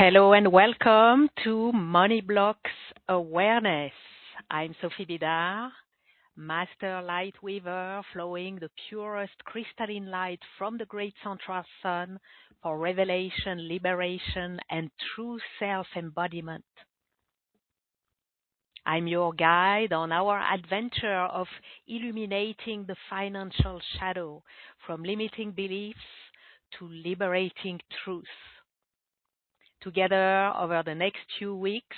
Hello and welcome to Money Blocks Awareness. I'm Sophie Bidard, Master Light Weaver, flowing the purest crystalline light from the great central sun for revelation, liberation, and true self-embodiment. I'm your guide on our adventure of illuminating the financial shadow from limiting beliefs to liberating truth. Together, over the next few weeks,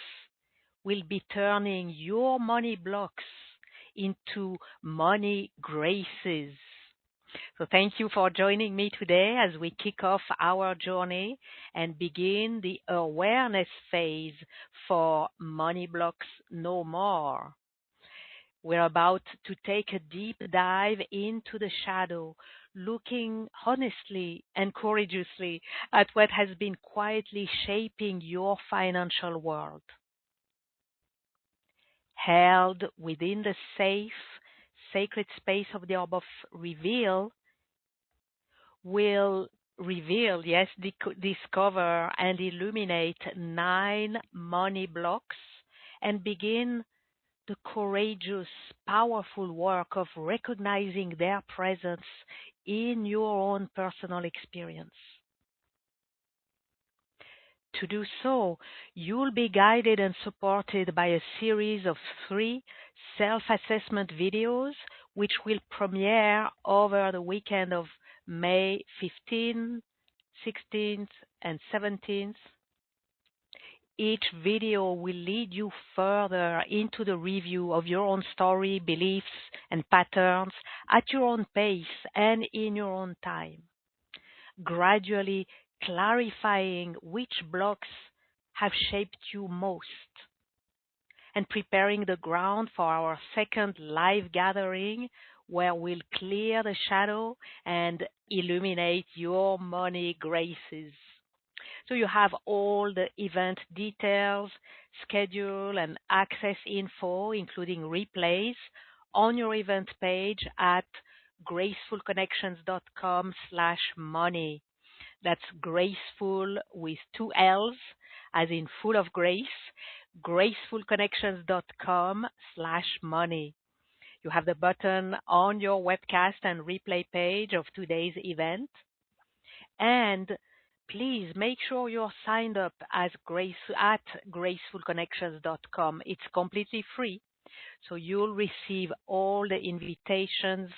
we'll be turning your money blocks into money graces. So thank you for joining me today as we kick off our journey and begin the awareness phase for Money Blocks No More. We're about to take a deep dive into the shadow, looking honestly and courageously at what has been quietly shaping your financial world. Held within the safe, sacred space of the Orb of Reveal, will discover and illuminate 9 money blocks and begin the courageous, powerful work of recognizing their presence in your own personal experience. To do so, you'll be guided and supported by a series of 3 self-assessment videos which will premiere over the weekend of May 15th, 16th, and 17th. Each video will lead you further into the review of your own story, beliefs, and patterns at your own pace and in your own time, gradually clarifying which blocks have shaped you most, and preparing the ground for our second live gathering where we'll clear the shadow and illuminate your money graces. So you have all the event details, schedule, and access info, including replays, on your event page at gracefulconnections.com/money. That's graceful with 2 L's, as in full of grace, gracefulconnections.com/money. You have the button on your webcast and replay page of today's event. And please make sure you're signed up at gracefulconnections.com. It's completely free, so you'll receive all the invitations,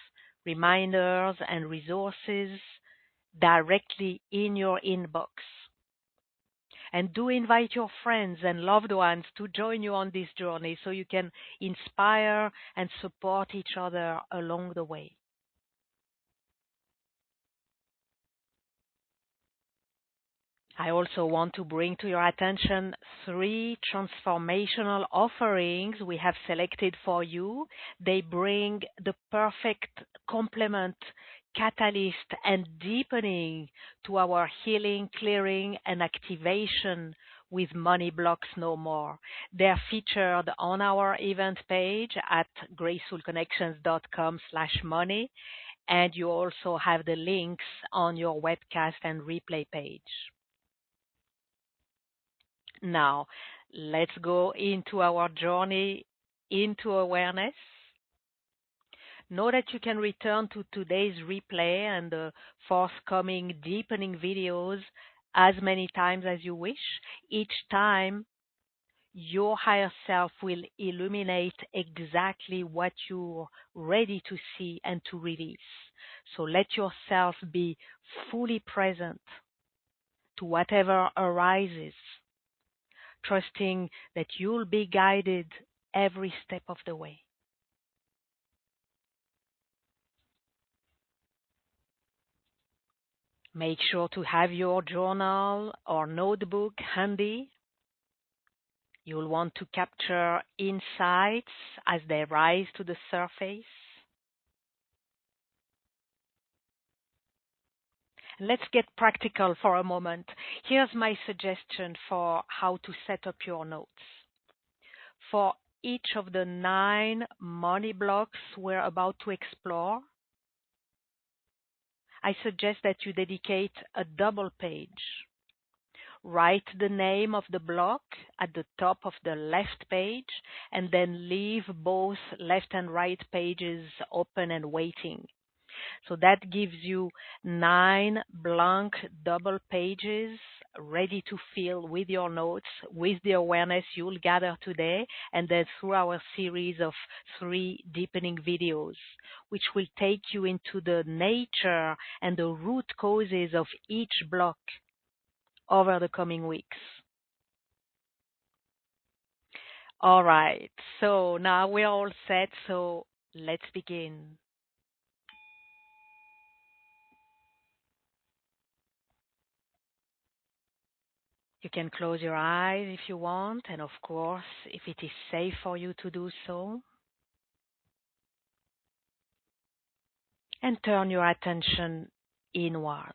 reminders, and resources directly in your inbox. And do invite your friends and loved ones to join you on this journey so you can inspire and support each other along the way. I also want to bring to your attention 3 transformational offerings we have selected for you. They bring the perfect complement, catalyst, and deepening to our healing, clearing, and activation with Money Blocks No More. They're featured on our event page at gracefulconnections.com/money, and you also have the links on your webcast and replay page. Now, let's go into our journey into awareness. Know that you can return to today's replay and the forthcoming deepening videos as many times as you wish. Each time, your higher self will illuminate exactly what you're ready to see and to release. So let yourself be fully present to whatever arises, trusting that you'll be guided every step of the way. Make sure to have your journal or notebook handy. You'll want to capture insights as they rise to the surface. Let's get practical for a moment. Here's my suggestion for how to set up your notes. For each of the 9 money blocks we're about to explore, I suggest that you dedicate a double page Write the name of the block at the top of the left page and then leave both left and right pages open and waiting. So that gives you 9 blank double pages ready to fill with your notes, with the awareness you'll gather today, and then through our series of 3 deepening videos, which will take you into the nature and the root causes of each block over the coming weeks. All right, so now we're all set, so let's begin. You can close your eyes if you want, and of course, if it is safe for you to do so. And turn your attention inwards.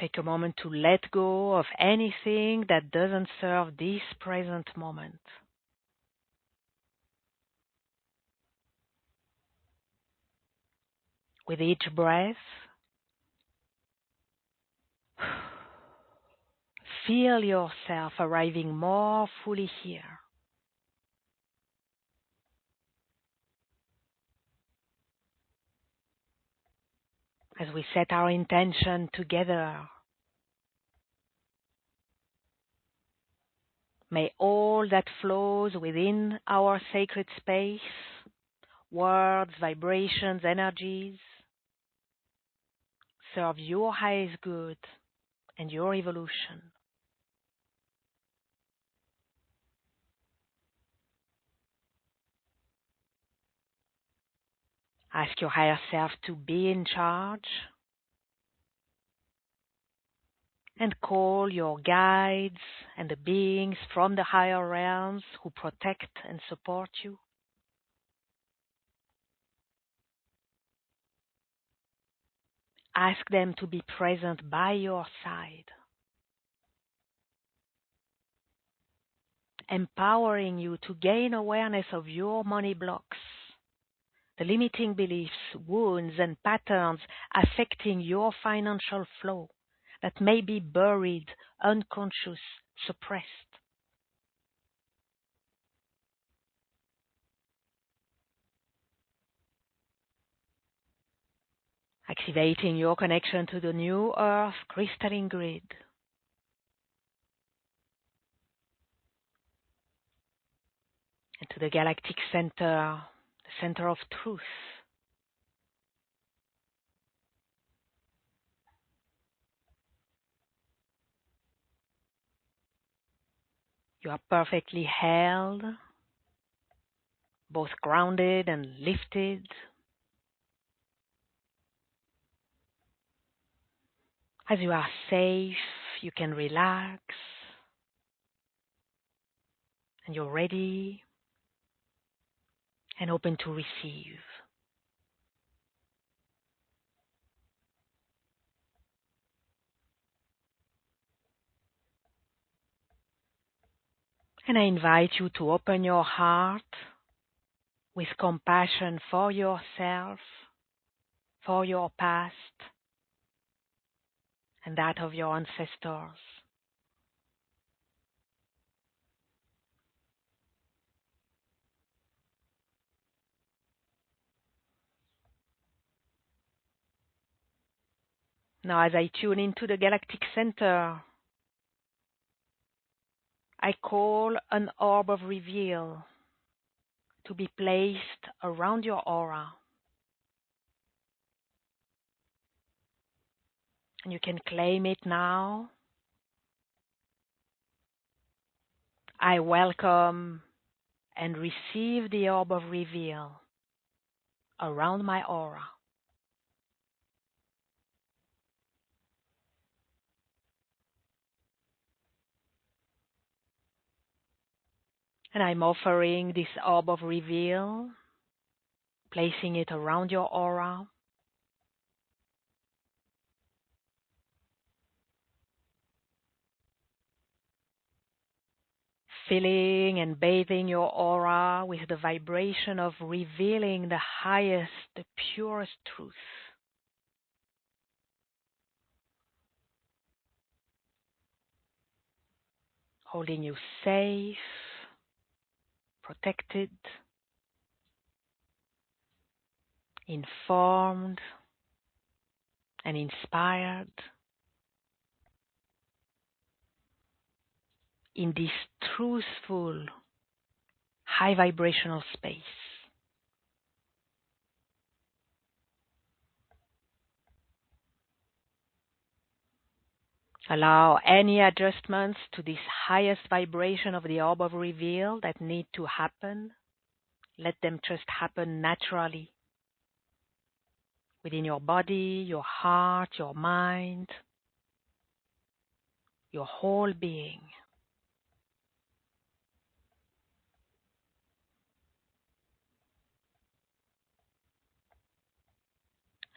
Take a moment to let go of anything that doesn't serve this present moment. With each breath, feel yourself arriving more fully here. As we set our intention together, may all that flows within our sacred space, words, vibrations, energies, serve your highest good and your evolution. Ask your higher self to be in charge and call your guides and the beings from the higher realms who protect and support you. Ask them to be present by your side, empowering you to gain awareness of your money blocks, the limiting beliefs, wounds, and patterns affecting your financial flow that may be buried, unconscious, suppressed. Activating your connection to the new earth crystalline grid. And to the galactic center, the center of truth. You are perfectly held, both grounded and lifted. As you are safe, you can relax, and you're ready and open to receive. And I invite you to open your heart with compassion for yourself, for your past, and that of your ancestors. Now, as I tune into the galactic center, I call an Orb of Reveal to be placed around your aura. And you can claim it now. I welcome and receive the Orb of Reveal around my aura. And I'm offering this Orb of Reveal, placing it around your aura. filling and bathing your aura with the vibration of revealing the highest, the purest truth. Holding you safe, protected, informed, and inspired in this truthful, high vibrational space. Allow any adjustments to this highest vibration of the Orb of Reveal that need to happen. Let them just happen naturally within your body, your heart, your mind, your whole being.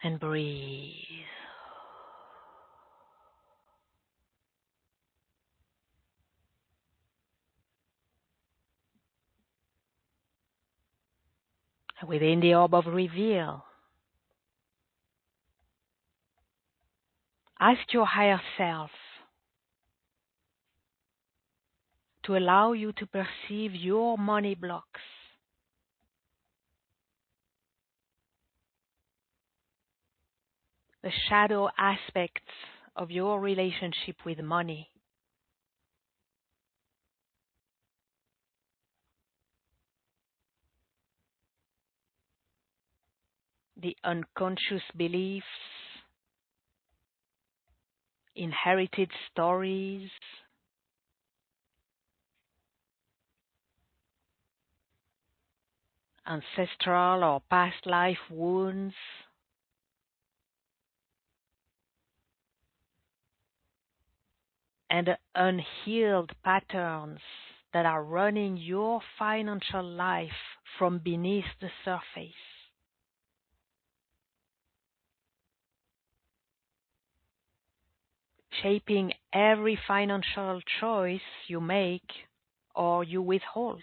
And breathe. Within the Orb of Reveal, ask your higher self to allow you to perceive your money blocks, the shadow aspects of your relationship with money. The unconscious beliefs, inherited stories, ancestral or past life wounds, and unhealed patterns that are running your financial life from beneath the surface. Shaping every financial choice you make or you withhold.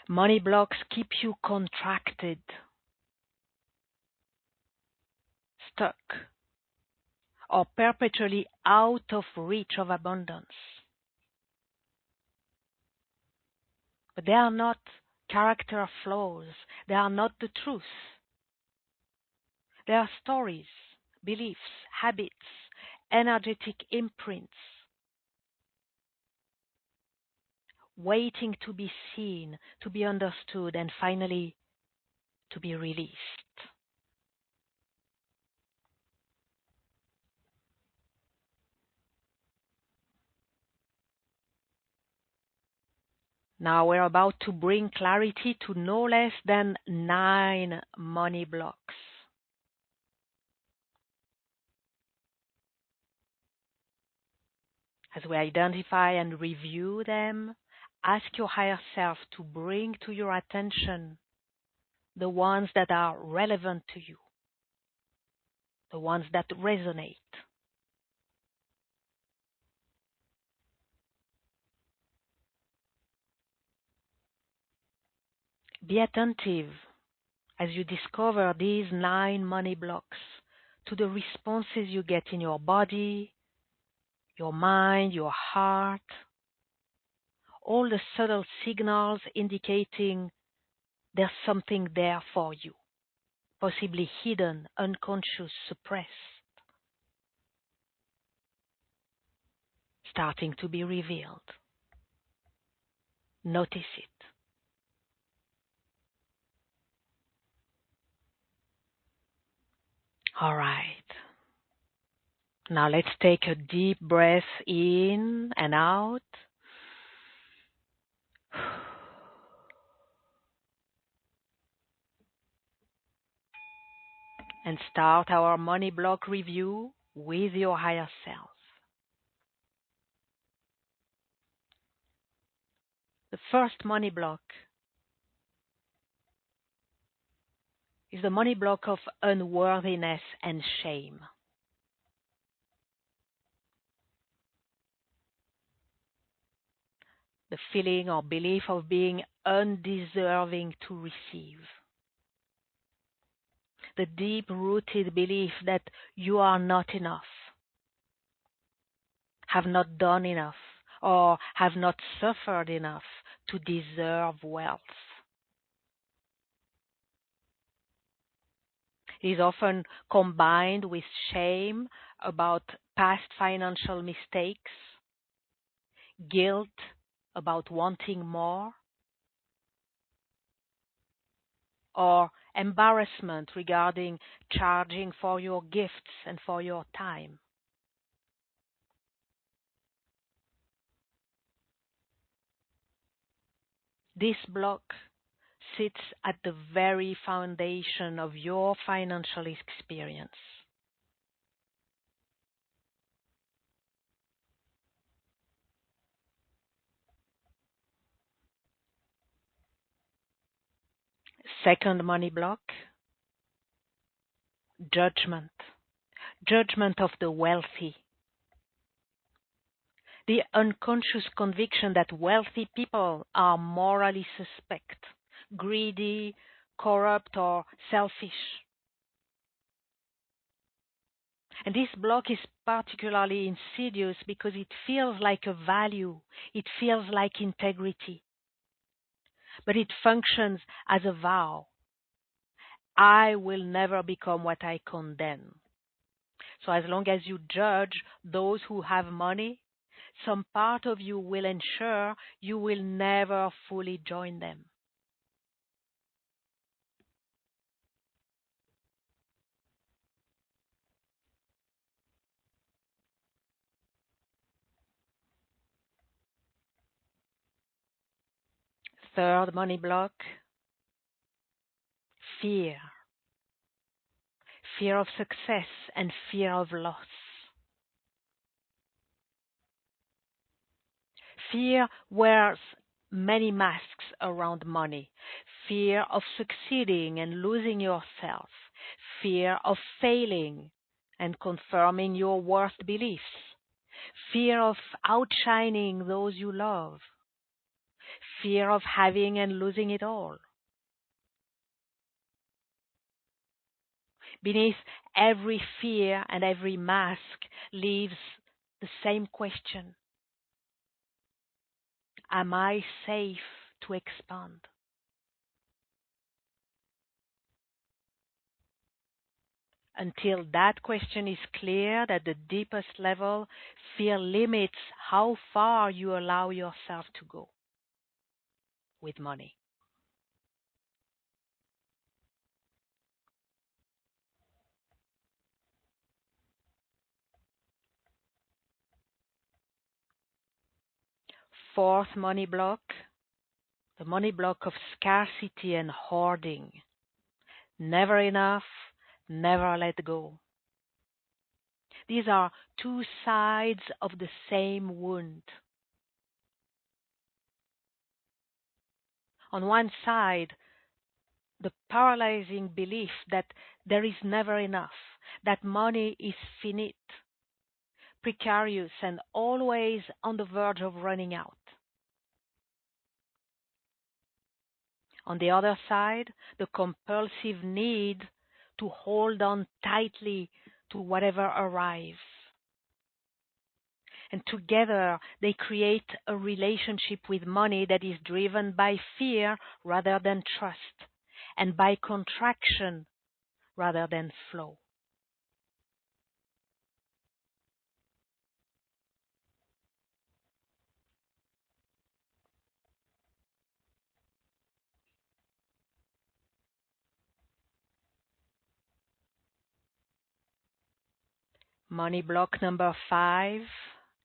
Money blocks keep you contracted, stuck, or perpetually out of reach of abundance. But they are not character flaws. They are not the truth. They are stories, beliefs, habits, energetic imprints, waiting to be seen, to be understood, and finally to be released. Now we're about to bring clarity to no less than 9 money blocks. As we identify and review them, ask your higher self to bring to your attention the ones that are relevant to you, the ones that resonate. Be attentive as you discover these 9 money blocks to the responses you get in your body, your mind, your heart, all the subtle signals indicating there's something there for you, possibly hidden, unconscious, suppressed, starting to be revealed. Notice it. All right. Now let's take a deep breath in and out. And start our money block review with your higher self. The first money block is the money block of unworthiness and shame. The feeling or belief of being undeserving to receive. The deep-rooted belief that you are not enough, have not done enough, or have not suffered enough to deserve wealth. It is often combined with shame about past financial mistakes, guilt about wanting more, or embarrassment regarding charging for your gifts and for your time. This block sits at the very foundation of your financial experience. Second money block, judgment. Judgment of the wealthy. The unconscious conviction that wealthy people are morally suspect, greedy, corrupt, or selfish. And this block is particularly insidious because it feels like a value, it feels like integrity, but it functions as a vow. I will never become what I condemn. So as long as you judge those who have money, some part of you will ensure you will never fully join them. Third money block, fear. Fear of success and fear of loss. Fear wears many masks around money. Fear of succeeding and losing yourself. Fear of failing and confirming your worth beliefs. Fear of outshining those you love. Fear of having and losing it all. Beneath every fear and every mask lives the same question. Am I safe to expand? Until that question is cleared at the deepest level, fear limits how far you allow yourself to go with money. Fourth money block, the money block of scarcity and hoarding. Never enough, never let go. These are two sides of the same wound. On one side, the paralyzing belief that there is never enough, that money is finite, precarious, and always on the verge of running out. On the other side, the compulsive need to hold on tightly to whatever arrives. And together, they create a relationship with money that is driven by fear rather than trust, and by contraction rather than flow. Money block number 5,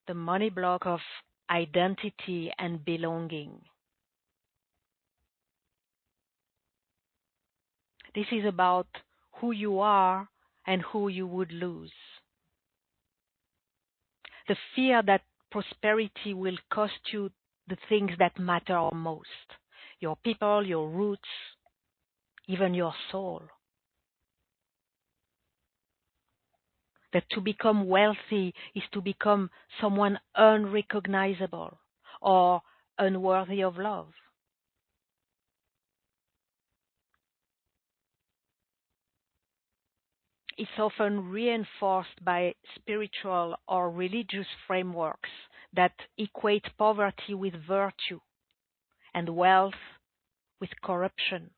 the money block of identity and belonging. This is about who you are and who you would lose. The fear that prosperity will cost you the things that matter most, your people, your roots, even your soul. That to become wealthy is to become someone unrecognizable or unworthy of love. It's often reinforced by spiritual or religious frameworks that equate poverty with virtue and wealth with corruption.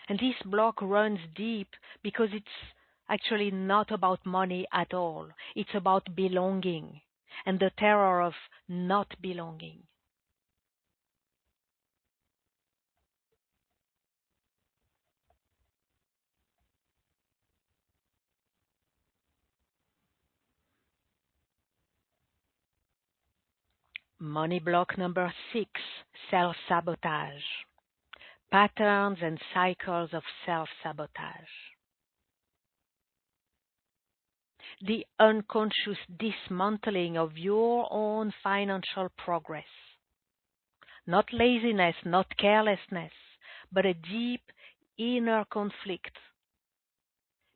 And this block runs deep because it's actually not about money at all. It's about belonging and the terror of not belonging. Money block number 6, self-sabotage. Patterns and cycles of self-sabotage. The unconscious dismantling of your own financial progress. Not laziness, not carelessness, but a deep inner conflict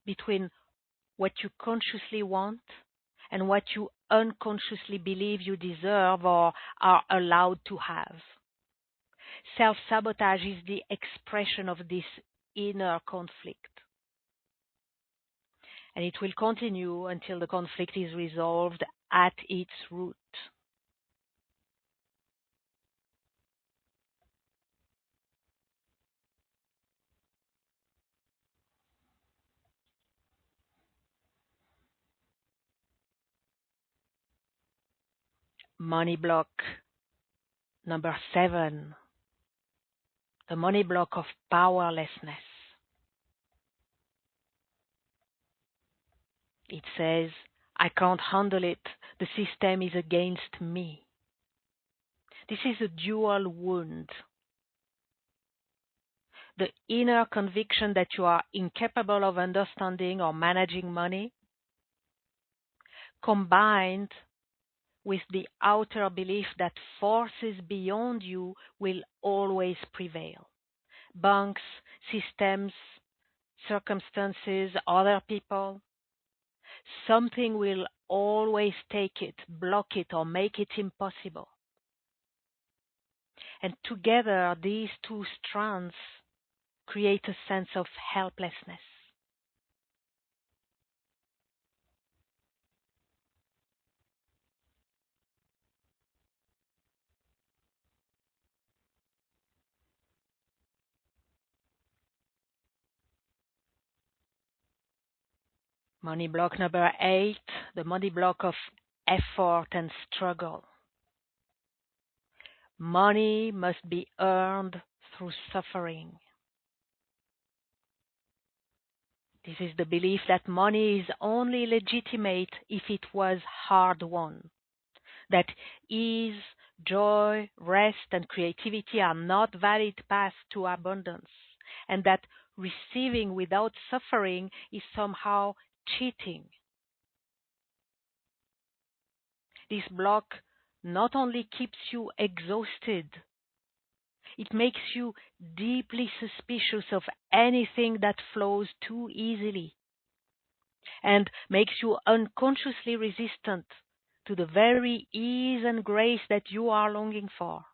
between what you consciously want and what you unconsciously believe you deserve or are allowed to have. Self-sabotage is the expression of this inner conflict. And it will continue until the conflict is resolved at its root. Money block number 7, the money block of powerlessness. It says, I can't handle it. The system is against me. This is a dual wound. The inner conviction that you are incapable of understanding or managing money, combined with the outer belief that forces beyond you will always prevail. Banks, systems, circumstances, other people. Something will always take it, block it, or make it impossible. And together, these two strands create a sense of helplessness. Money block number 8, the money block of effort and struggle. Money must be earned through suffering. This is the belief that money is only legitimate if it was hard won. That ease, joy, rest, and creativity are not valid paths to abundance, and that receiving without suffering is somehow cheating. This block not only keeps you exhausted, it makes you deeply suspicious of anything that flows too easily and makes you unconsciously resistant to the very ease and grace that you are longing for.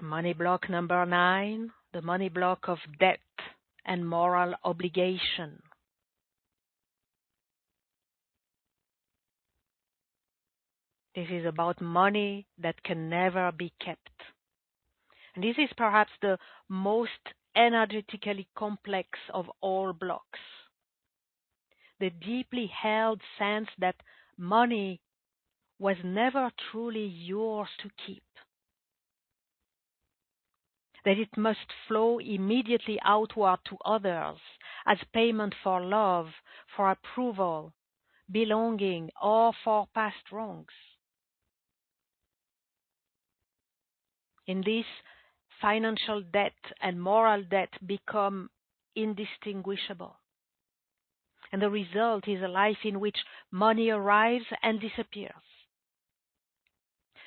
Money block number 9, the money block of debt and moral obligation. This is about money that can never be kept. And this is perhaps the most energetically complex of all blocks. The deeply held sense that money was never truly yours to keep. That it must flow immediately outward to others as payment for love, for approval, belonging, or for past wrongs. In this, financial debt and moral debt become indistinguishable. And the result is a life in which money arrives and disappears.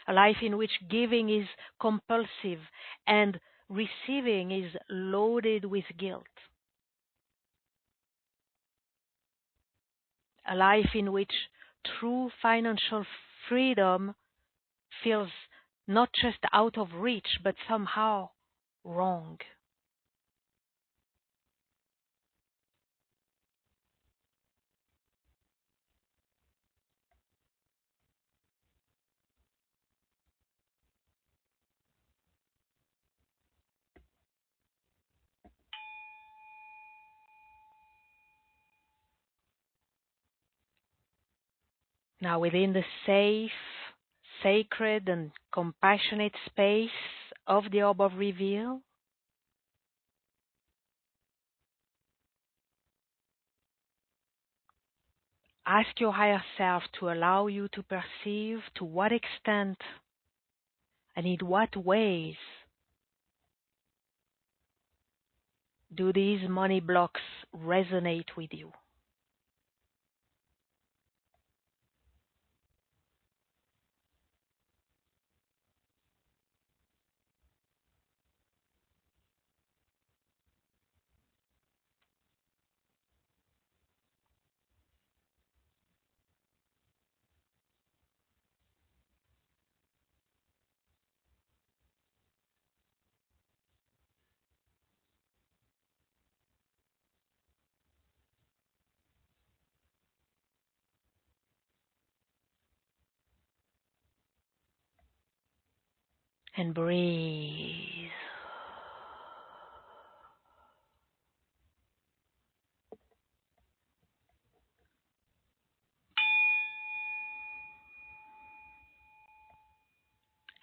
A life in which giving is compulsive and receiving is loaded with guilt. A life in which true financial freedom feels not just out of reach, but somehow wrong. Now, within the safe, sacred, and compassionate space of the Orb of Reveal, ask your higher self to allow you to perceive to what extent and in what ways do these money blocks resonate with you. And breathe.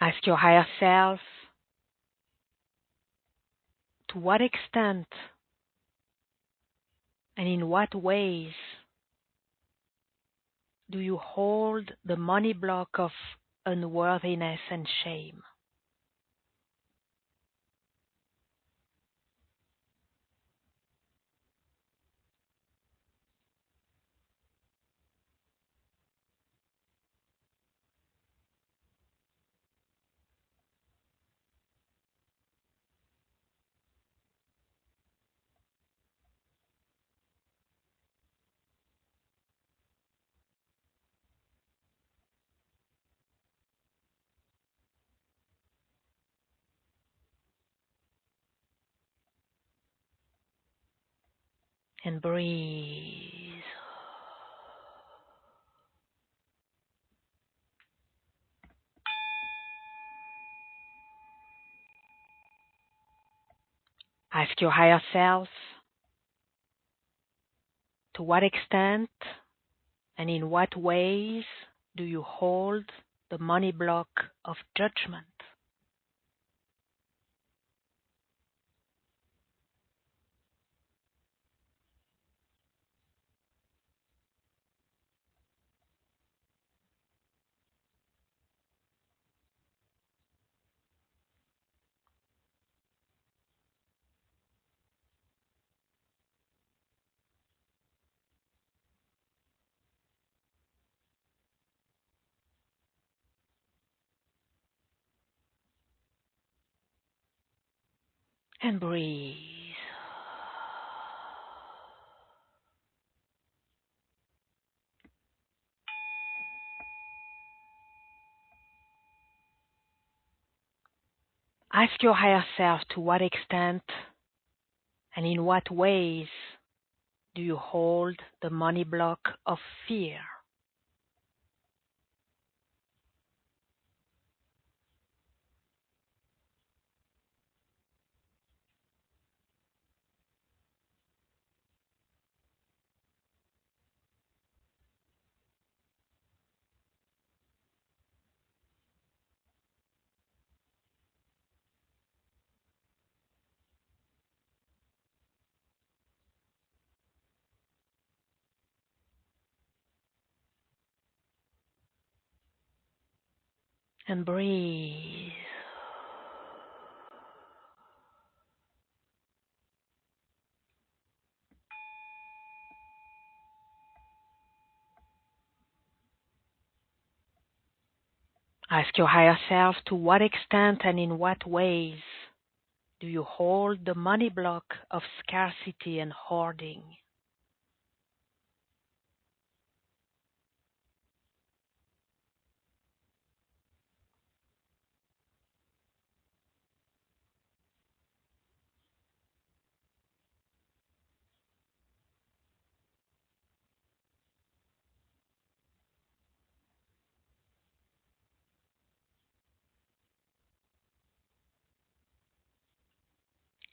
Ask your higher self to what extent and in what ways do you hold the money block of unworthiness and shame? And breathe. Ask your higher self to what extent and in what ways do you hold the money block of judgment? And breathe. Ask your higher self to what extent and in what ways do you hold the money block of fear? And breathe. Ask your higher self to what extent and in what ways do you hold the money block of scarcity and hoarding?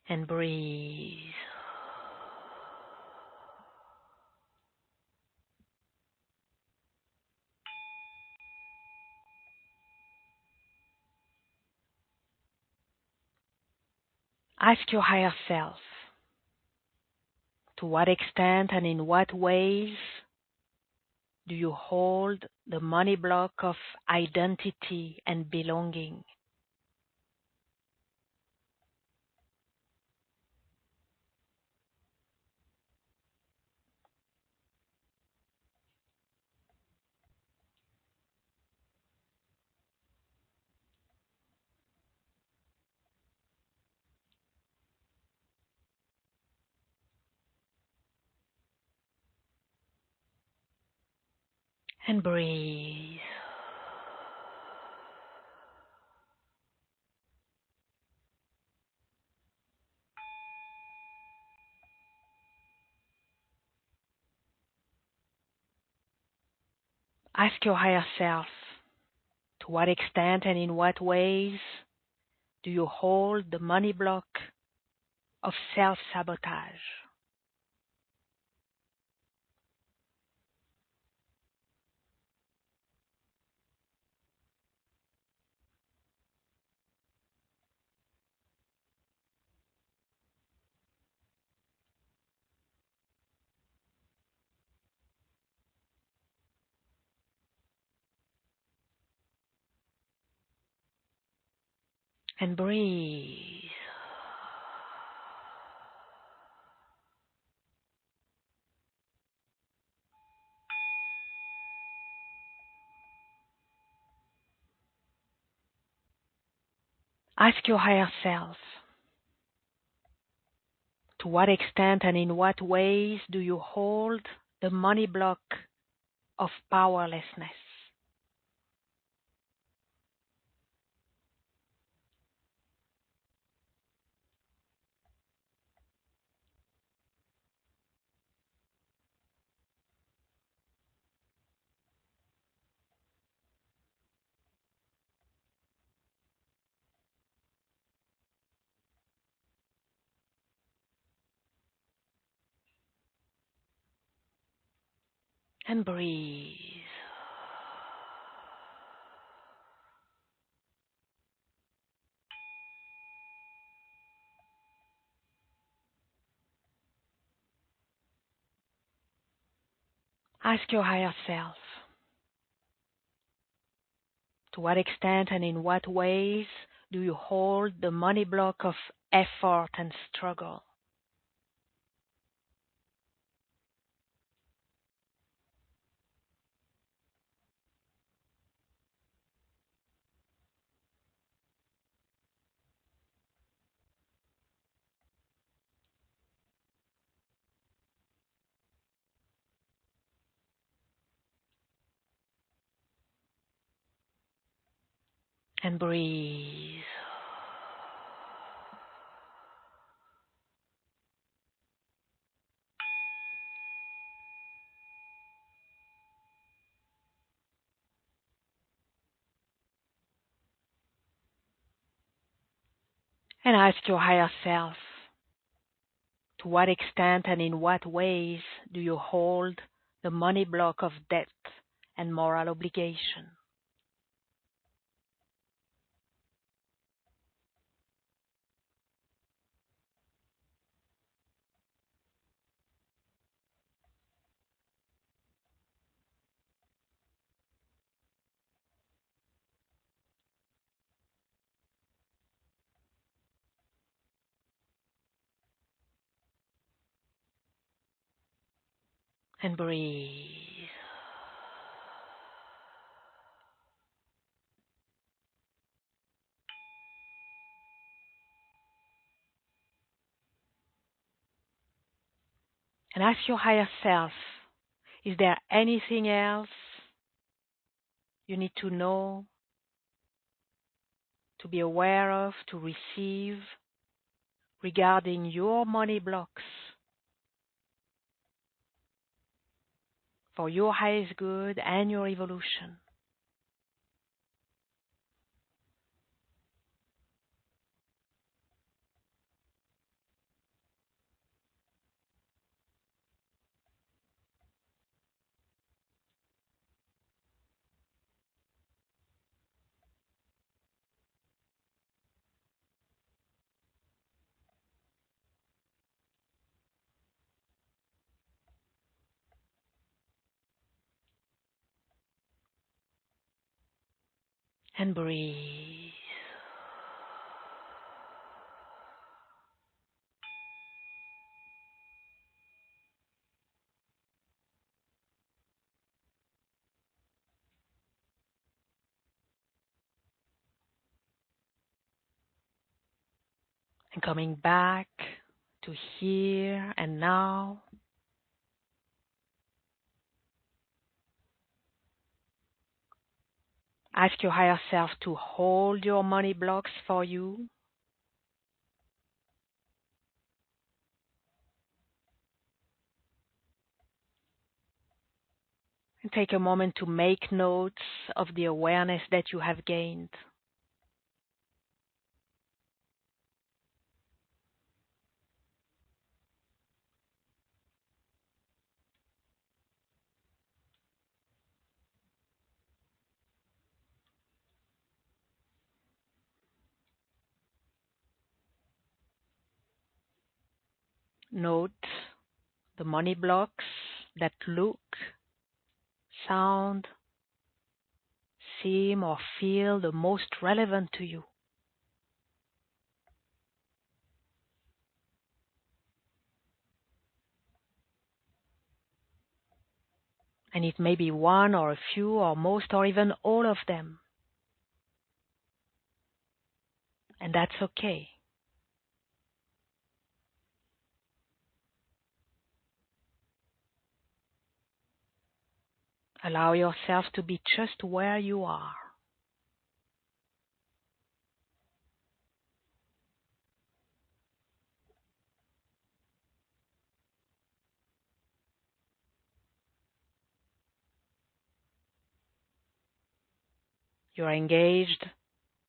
And breathe. Ask your higher self to what extent and in what ways do you hold the money block of identity and belonging? And breathe. Ask your higher self to what extent and in what ways do you hold the money block of self-sabotage? And breathe. Ask your higher self, to what extent and in what ways do you hold the money block of powerlessness? And breathe. Ask your higher self, to what extent and in what ways do you hold the money block of effort and struggle? And breathe. And ask your higher self, to what extent and in what ways do you hold the money block of debt and moral obligation? And breathe. And ask your higher self, is there anything else you need to know, to be aware of, to receive regarding your money blocks for your highest good and your evolution? And breathe. And coming back to here and now, ask your higher self to hold your money blocks for you. And take a moment to make notes of the awareness that you have gained. Note the money blocks that look, sound, seem, or feel the most relevant to you. And it may be one or a few or most or even all of them. And that's okay. Allow yourself to be just where you are. You're engaged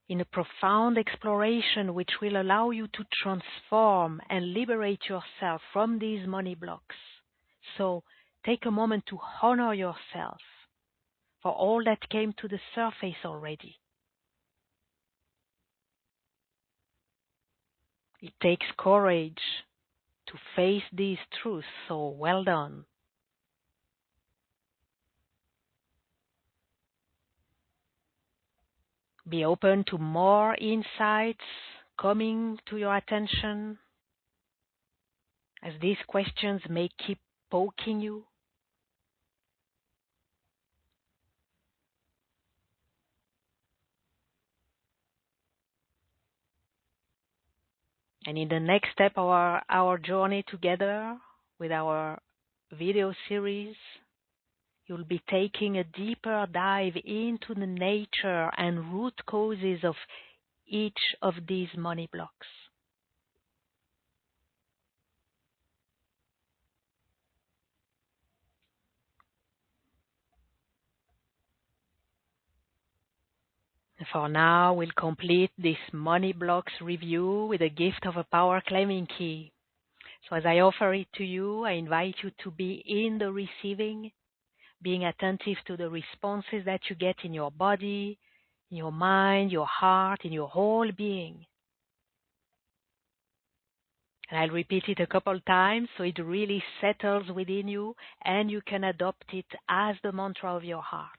in a profound exploration which will allow you to transform and liberate yourself from these money blocks. So take a moment to honor yourself for all that came to the surface already. It takes courage to face these truths, so well done. Be open to more insights coming to your attention as these questions may keep poking you. And in the next step of our journey together with our video series, you'll be taking a deeper dive into the nature and root causes of each of these money blocks. For now, we'll complete this money blocks review with a gift of a power claiming key. So as I offer it to you, I invite you to be in the receiving, being attentive to the responses that you get in your body, in your mind, your heart, in your whole being. And I'll repeat it a couple times so it really settles within you and you can adopt it as the mantra of your heart.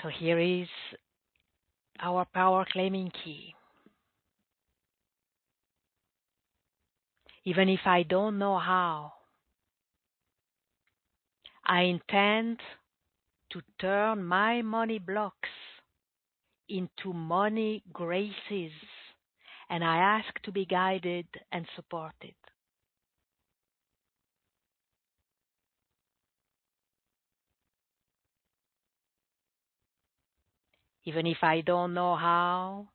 So here is our power claiming key. Even if I don't know how, I intend to turn my money blocks into money graces and I ask to be guided and supported. Even if I don't know how,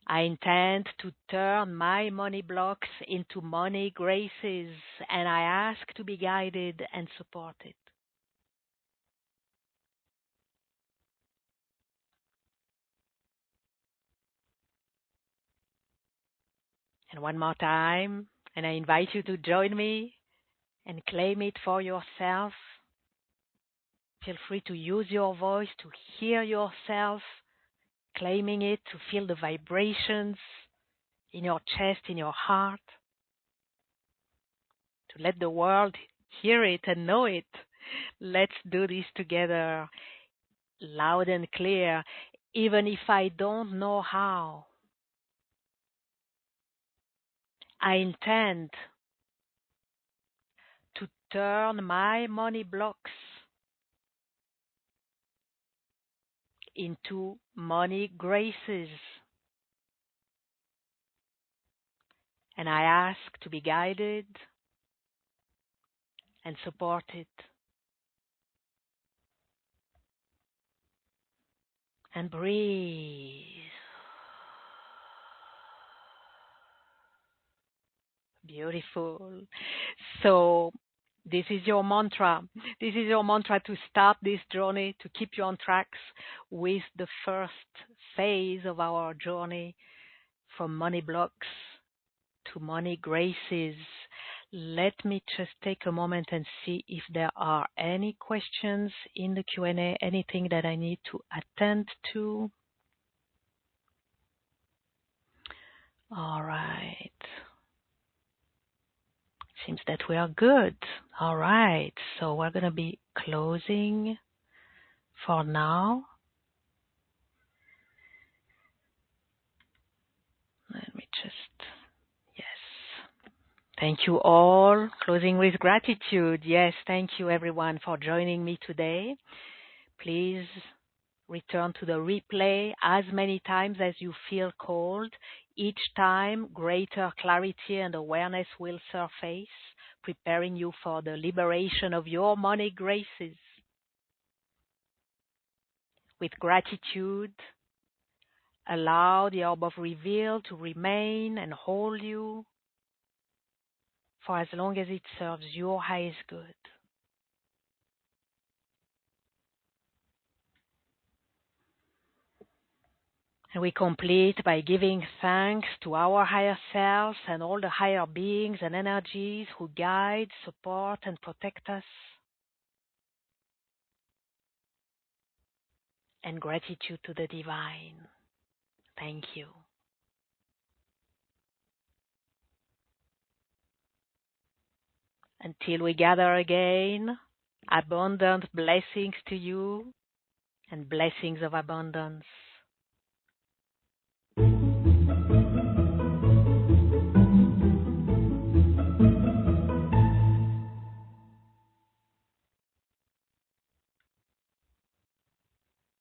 I intend to turn my money blocks into money graces, and I ask to be guided and supported. And one more time, and I invite you to join me and claim it for yourself. Feel free to use your voice to hear yourself, claiming it, to feel the vibrations in your chest, in your heart, to let the world hear it and know it. Let's do this together, loud and clear, even if I don't know how. I intend to turn my money blocks into money graces, and I ask to be guided and supported. And breathe. Beautiful. So this is your mantra. This is your mantra to start this journey, to keep you on tracks with the first phase of our journey from money blocks to money graces. Let me just take a moment and see if there are any questions in the Q&A, anything that I need to attend to. All right. Seems that we are good. All right. So we're going to be closing for now. Let me just, yes. Thank you all. Closing with gratitude. Yes, thank you everyone for joining me today. Please return to the replay as many times as you feel called. Each time, greater clarity and awareness will surface, preparing you for the liberation of your money graces. With gratitude, allow the Orb of Reveal to remain and hold you for as long as it serves your highest good. And we complete by giving thanks to our higher selves and all the higher beings and energies who guide, support, and protect us. And gratitude to the divine. Thank you. Until we gather again, abundant blessings to you and blessings of abundance.